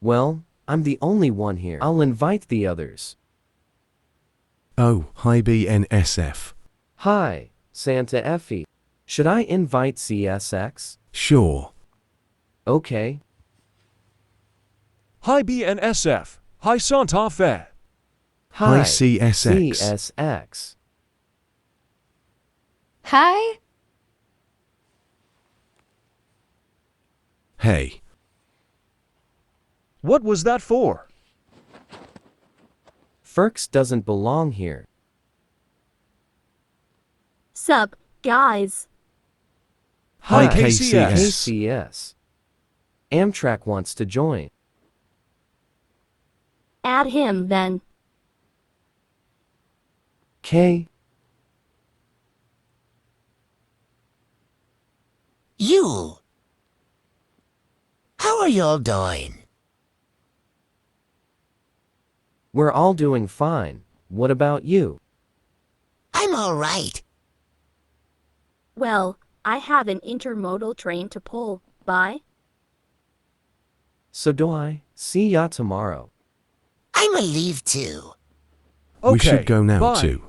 Well, I'm the only one here. I'll invite the others. Oh, hi BNSF. Hi, Santa Fe. Should I invite CSX? Sure. Okay. Hi BNSF. Hi Santa Fe. Hi Hi, CSX. CSX. Hi. Hey. What was that for? Ferks doesn't belong here. Sup, guys. Hi Hi KCS. KCS. Amtrak wants to join. Add him then. K. You. How are y'all doing? We're all doing fine. What about you? I'm all right. Well, I have an intermodal train to pull. Bye. So do I. See ya tomorrow. I'm a leave too. Okay, We should go now bye. too.